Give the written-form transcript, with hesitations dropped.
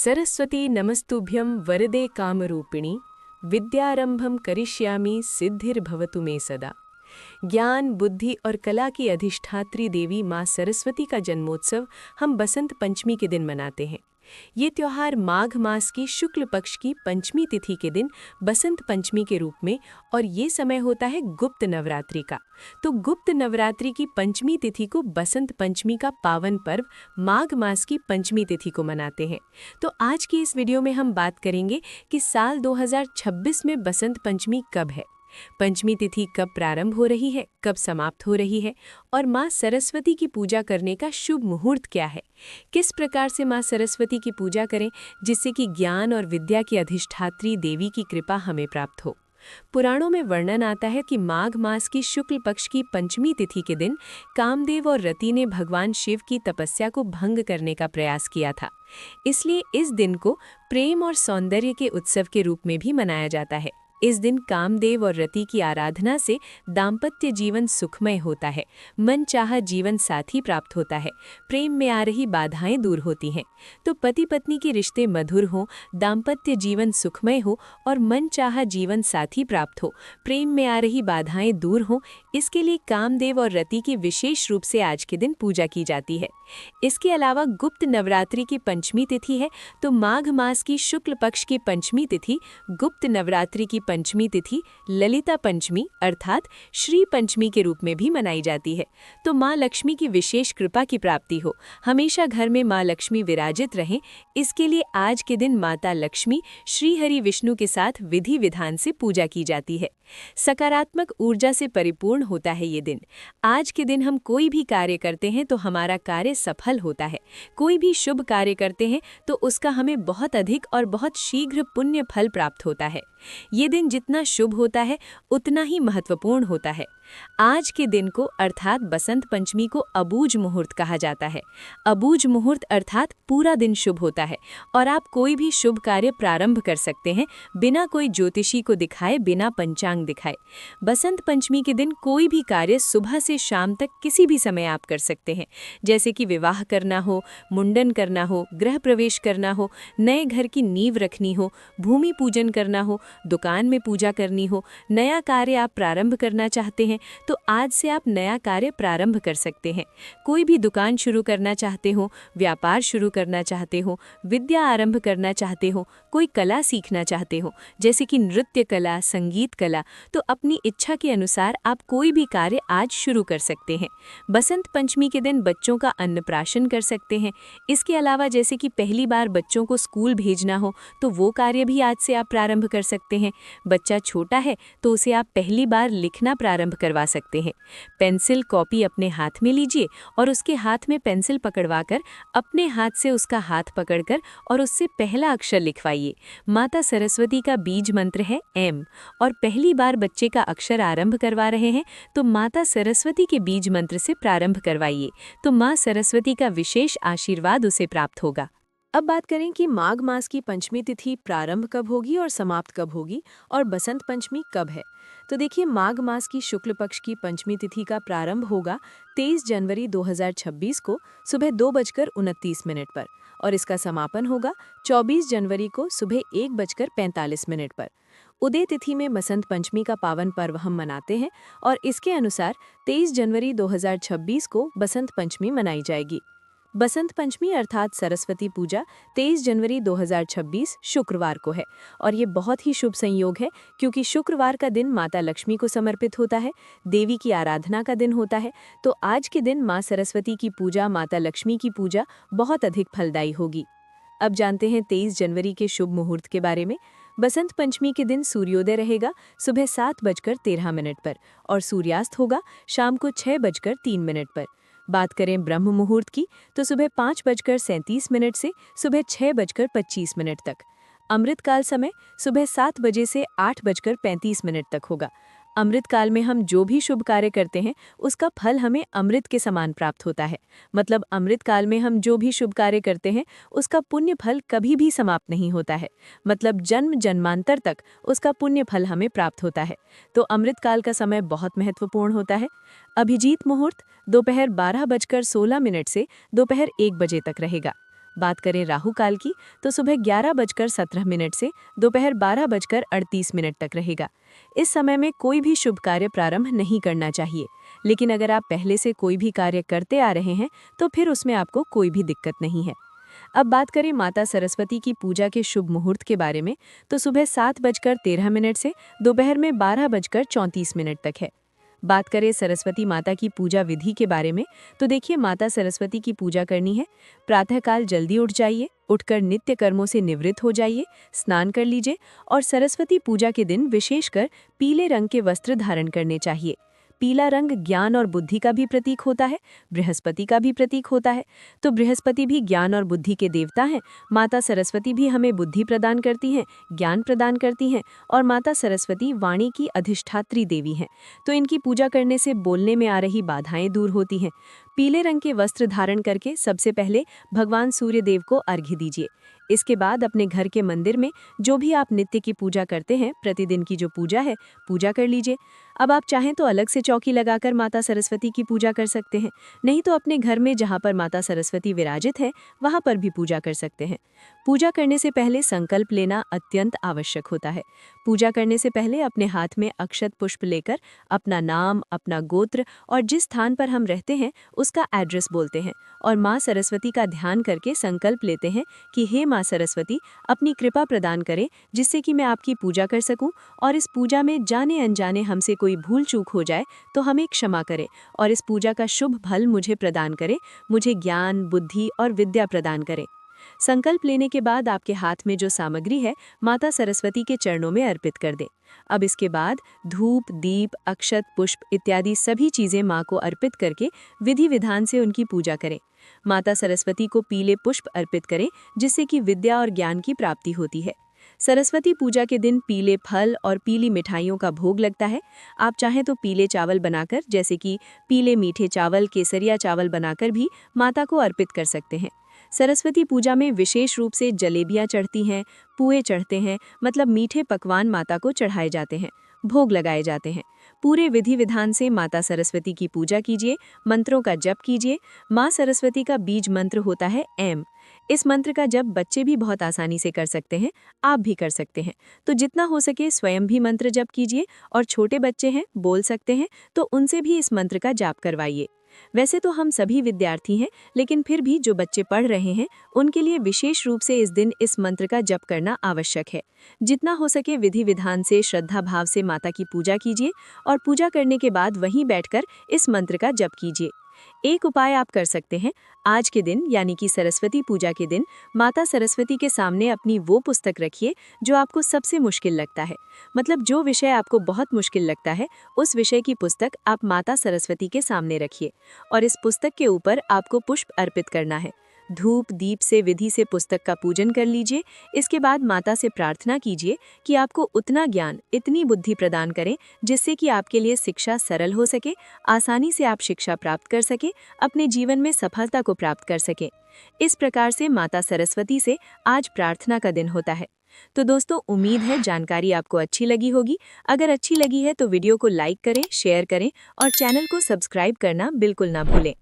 सरस्वती नमस्तुभ्यं वरदे कामरूपिणी विद्यारंभम करिष्यामि सिद्धिर्भवतु मे सदा। ज्ञान, बुद्धि और कला की अधिष्ठात्री देवी माँ सरस्वती का जन्मोत्सव हम बसंत पंचमी के दिन मनाते हैं। ये त्योहार माघ मास की शुक्ल पक्ष की पंचमी तिथि के दिन बसंत पंचमी के रूप में, और ये समय होता है गुप्त नवरात्रि का। तो गुप्त नवरात्रि की पंचमी तिथि को बसंत पंचमी का पावन पर्व माघ मास की पंचमी तिथि को मनाते हैं। तो आज की इस वीडियो में हम बात करेंगे कि साल 2026 में बसंत पंचमी कब है, पंचमी तिथि कब प्रारंभ हो रही है, कब समाप्त हो रही है, और माँ सरस्वती की पूजा करने का शुभ मुहूर्त क्या है। किस प्रकार से माँ सरस्वती की पूजा करें जिससे कि ज्ञान और विद्या की अधिष्ठात्री देवी की कृपा हमें प्राप्त हो। पुराणों में वर्णन आता है कि माघ मास की शुक्ल पक्ष की पंचमी तिथि के दिन कामदेव और रति ने भगवान शिव की तपस्या को भंग करने का प्रयास किया था। इसलिए इस दिन को प्रेम और सौंदर्य के उत्सव के रूप में भी मनाया जाता है। इस दिन कामदेव और रति की आराधना से दाम्पत्य जीवन सुखमय होता है, मन चाहा जीवन साथी प्राप्त होता है, प्रेम में आ रही बाधाएं दूर होती हैं। तो पति पत्नी के रिश्ते मधुर हों, दाम्पत्य जीवन सुखमय हो और मन चाहा जीवन साथी प्राप्त हो, प्रेम में आ रही बाधाएं दूर हों, इसके लिए कामदेव और रति की विशेष रूप से आज के दिन पूजा की जाती है। इसके अलावा गुप्त नवरात्रि की पंचमी तिथि है, तो माघ मास की शुक्ल पक्ष की पंचमी तिथि गुप्त नवरात्रि की पंचमी तिथि ललिता पंचमी अर्थात श्री पंचमी के रूप में भी मनाई जाती है। तो माँ लक्ष्मी की विशेष कृपा की प्राप्ति हो, हमेशा घर में माँ लक्ष्मी विराजित रहें, इसके लिए आज के दिन माता लक्ष्मी श्री हरि विष्णु के साथ विधि विधान से पूजा की जाती है। सकारात्मक ऊर्जा से परिपूर्ण होता है ये दिन। आज के दिन हम कोई भी कार्य करते हैं तो हमारा कार्य सफल होता है। कोई भी शुभ कार्य करते हैं तो उसका हमें बहुत अधिक और बहुत शीघ्र पुण्य फल प्राप्त होता है। ये दिन जितना शुभ होता है उतना ही महत्वपूर्ण होता है। आज के दिन को अर्थात बसंत पंचमी को अबूझ मुहूर्त कहा जाता है। अबूझ मुहूर्त अर्थात पूरा दिन शुभ होता है और आप कोई भी शुभ कार्य प्रारंभ कर सकते हैं बिना कोई ज्योतिषी को दिखाए, बिना पंचांग दिखाए। बसंत पंचमी के दिन कोई भी कार्य सुबह से शाम तक किसी भी समय आप कर सकते हैं, जैसे कि विवाह करना हो, मुंडन करना हो, गृह प्रवेश करना हो, नए घर की नींव रखनी हो, भूमि पूजन करना हो, दुकान में पूजा करनी हो, नया कार्य आप प्रारंभ करना चाहते हैं तो आज से आप नया कार्य प्रारंभ कर सकते हैं। कोई भी दुकान शुरू करना चाहते हो, व्यापार शुरू करना चाहते हो, विद्या आरंभ करना चाहते हो, कोई कला सीखना चाहते हो जैसे कि नृत्य कला, संगीत कला, तो अपनी इच्छा के अनुसार आप कोई भी कार्य आज शुरू कर सकते हैं। बसंत पंचमी के दिन बच्चों का अन्नप्राशन कर सकते हैं। इसके अलावा जैसे कि पहली बार बच्चों को स्कूल भेजना हो तो वो कार्य भी आज से आप प्रारंभ कर सकते हैं। बच्चा छोटा है तो उसे आप पहली बार लिखना प्रारंभ करवा सकते हैं। पेंसिल कॉपी अपने हाथ में लीजिए और उसके हाथ में पेंसिल पकड़वाकर अपने हाथ से उसका हाथ पकड़कर और उससे पहला अक्षर लिखवाइए। माता सरस्वती का बीज मंत्र है एम, और पहली बार बच्चे का अक्षर आरंभ करवा रहे हैं तो माता सरस्वती के बीज मंत्र से प्रारंभ करवाइए, तो माँ सरस्वती का विशेष आशीर्वाद उसे प्राप्त होगा। अब बात करें कि माघ मास की पंचमी तिथि प्रारंभ कब होगी और समाप्त कब होगी, और बसंत पंचमी कब है। तो देखिए, माघ मास की शुक्ल पक्ष की पंचमी तिथि का प्रारंभ होगा 23 जनवरी 2026 को सुबह 2:29 पर, और इसका समापन होगा 24 जनवरी को सुबह 1:45 पर। उदय तिथि में बसंत पंचमी का पावन पर्व हम मनाते हैं और इसके अनुसार 23 जनवरी 2026 को बसंत पंचमी मनाई जाएगी। बसंत पंचमी अर्थात सरस्वती पूजा 23 जनवरी 2026 शुक्रवार को है, और ये बहुत ही शुभ संयोग है क्योंकि शुक्रवार का दिन माता लक्ष्मी को समर्पित होता है, देवी की आराधना का दिन होता है। तो आज के दिन माँ सरस्वती की पूजा, माता लक्ष्मी की पूजा बहुत अधिक फलदायी होगी। अब जानते हैं 23 जनवरी के शुभ मुहूर्त के बारे में। बसंत पंचमी के दिन सूर्योदय रहेगा सुबह 7:13 पर और सूर्यास्त होगा शाम को 6:03 पर। बात करें ब्रह्म मुहूर्त की तो सुबह 5:37 से सुबह 6:25 तक। अमृतकाल समय सुबह 7 बजे से 8:35 तक होगा। अमृत काल में हम जो भी शुभ कार्य करते हैं उसका फल हमें अमृत के समान प्राप्त होता है। मतलब अमृत काल में हम जो भी शुभ कार्य करते हैं उसका पुण्य फल कभी भी समाप्त नहीं होता है, मतलब जन्म जन्मांतर तक उसका पुण्य फल हमें प्राप्त होता है। तो अमृत काल का समय बहुत महत्वपूर्ण होता है। अभिजीत मुहूर्त दोपहर 12:16 से दोपहर 1 बजे तक रहेगा। बात करें राहु काल की तो सुबह 11:17 से दोपहर 12:38 तक रहेगा। इस समय में कोई भी शुभ कार्य प्रारंभ नहीं करना चाहिए, लेकिन अगर आप पहले से कोई भी कार्य करते आ रहे हैं तो फिर उसमें आपको कोई भी दिक्कत नहीं है। अब बात करें माता सरस्वती की पूजा के शुभ मुहूर्त के बारे में तो सुबह 7:13 से दोपहर में 12:34 तक है। बात करें सरस्वती माता की पूजा विधि के बारे में तो देखिए, माता सरस्वती की पूजा करनी है, प्रातःकाल जल्दी उठ जाइए, उठकर नित्य कर्मों से निवृत्त हो जाइए, स्नान कर लीजिए और सरस्वती पूजा के दिन विशेषकर पीले रंग के वस्त्र धारण करने चाहिए। पीला रंग ज्ञान और बुद्धि का भी प्रतीक होता है, बृहस्पति का भी प्रतीक होता है। तो बृहस्पति भी ज्ञान और बुद्धि के देवता हैं। माता सरस्वती भी हमें बुद्धि प्रदान करती हैं, ज्ञान प्रदान करती हैं और माता सरस्वती वाणी की अधिष्ठात्री देवी हैं। तो इनकी पूजा करने से बोलने में आ रही बाधाएं दूर होती हैं। पीले रंग के वस्त्र धारण करके सबसे पहले भगवान सूर्य देव को अर्घ्य दीजिए। इसके बाद अपने घर के मंदिर में जो भी आप नित्य की पूजा करते हैं, प्रतिदिन की जो पूजा है, पूजा कर लीजिए। अब आप चाहें तो अलग से चौकी लगाकर माता सरस्वती की पूजा कर सकते हैं, नहीं तो अपने घर में जहाँ पर माता सरस्वती विराजित है वहाँ पर भी पूजा कर सकते हैं। पूजा करने से पहले संकल्प लेना अत्यंत आवश्यक होता है। पूजा करने से पहले अपने हाथ में अक्षत पुष्प लेकर अपना नाम, अपना गोत्र और जिस स्थान पर हम रहते हैं उसका एड्रेस बोलते हैं और माँ सरस्वती का ध्यान करके संकल्प लेते हैं कि हे माँ सरस्वती, अपनी कृपा प्रदान करें जिससे कि मैं आपकी पूजा कर सकूं और इस पूजा में जाने अनजाने हमसे कोई भूल चूक हो जाए तो हमें क्षमा करें और इस पूजा का शुभ फल मुझे प्रदान करें, मुझे ज्ञान, बुद्धि और विद्या प्रदान करें। संकल्प लेने के बाद आपके हाथ में जो सामग्री है माता सरस्वती के चरणों में अर्पित कर दें। अब इसके बाद धूप, दीप, अक्षत, पुष्प इत्यादि सभी चीजें माँ को अर्पित करके विधि विधान से उनकी पूजा करें। माता सरस्वती को पीले पुष्प अर्पित करें जिससे कि विद्या और ज्ञान की प्राप्ति होती है। सरस्वती पूजा के दिन पीले फल और पीली मिठाइयों का भोग लगता है। आप चाहें तो पीले चावल बनाकर, जैसे कि पीले मीठे चावल, केसरिया चावल बनाकर भी माता को अर्पित कर सकते हैं। सरस्वती पूजा में विशेष रूप से जलेबियाँ चढ़ती हैं, पुए चढ़ते हैं, मतलब मीठे पकवान माता को चढ़ाए जाते हैं, भोग लगाए जाते हैं। पूरे विधि विधान से माता सरस्वती की पूजा कीजिए, मंत्रों का जप कीजिए। माँ सरस्वती का बीज मंत्र होता है एम। इस मंत्र का जप बच्चे भी बहुत आसानी से कर सकते हैं, आप भी कर सकते हैं। तो जितना हो सके स्वयं भी मंत्र जप कीजिए और छोटे बच्चे हैं, बोल सकते हैं, तो उनसे भी इस मंत्र का जाप करवाइए। वैसे तो हम सभी विद्यार्थी हैं, लेकिन फिर भी जो बच्चे पढ़ रहे हैं उनके लिए विशेष रूप से इस दिन इस मंत्र का जप करना आवश्यक है। जितना हो सके विधि विधान से, श्रद्धा भाव से माता की पूजा कीजिए और पूजा करने के बाद वहीं बैठकर इस मंत्र का जप कीजिए। एक उपाय आप कर सकते हैं, आज के दिन यानी कि सरस्वती पूजा के दिन माता सरस्वती के सामने अपनी वो पुस्तक रखिए जो आपको सबसे मुश्किल लगता है। मतलब जो विषय आपको बहुत मुश्किल लगता है उस विषय की पुस्तक आप माता सरस्वती के सामने रखिए और इस पुस्तक के ऊपर आपको पुष्प अर्पित करना है। धूप दीप से विधि से पुस्तक का पूजन कर लीजिए। इसके बाद माता से प्रार्थना कीजिए कि आपको उतना ज्ञान, इतनी बुद्धि प्रदान करें जिससे कि आपके लिए शिक्षा सरल हो सके, आसानी से आप शिक्षा प्राप्त कर सके, अपने जीवन में सफलता को प्राप्त कर सके। इस प्रकार से माता सरस्वती से आज प्रार्थना का दिन होता है। तो दोस्तों, उम्मीद है जानकारी आपको अच्छी लगी होगी। अगर अच्छी लगी है तो वीडियो को लाइक करें, शेयर करें और चैनल को सब्सक्राइब करना बिल्कुल ना भूलें।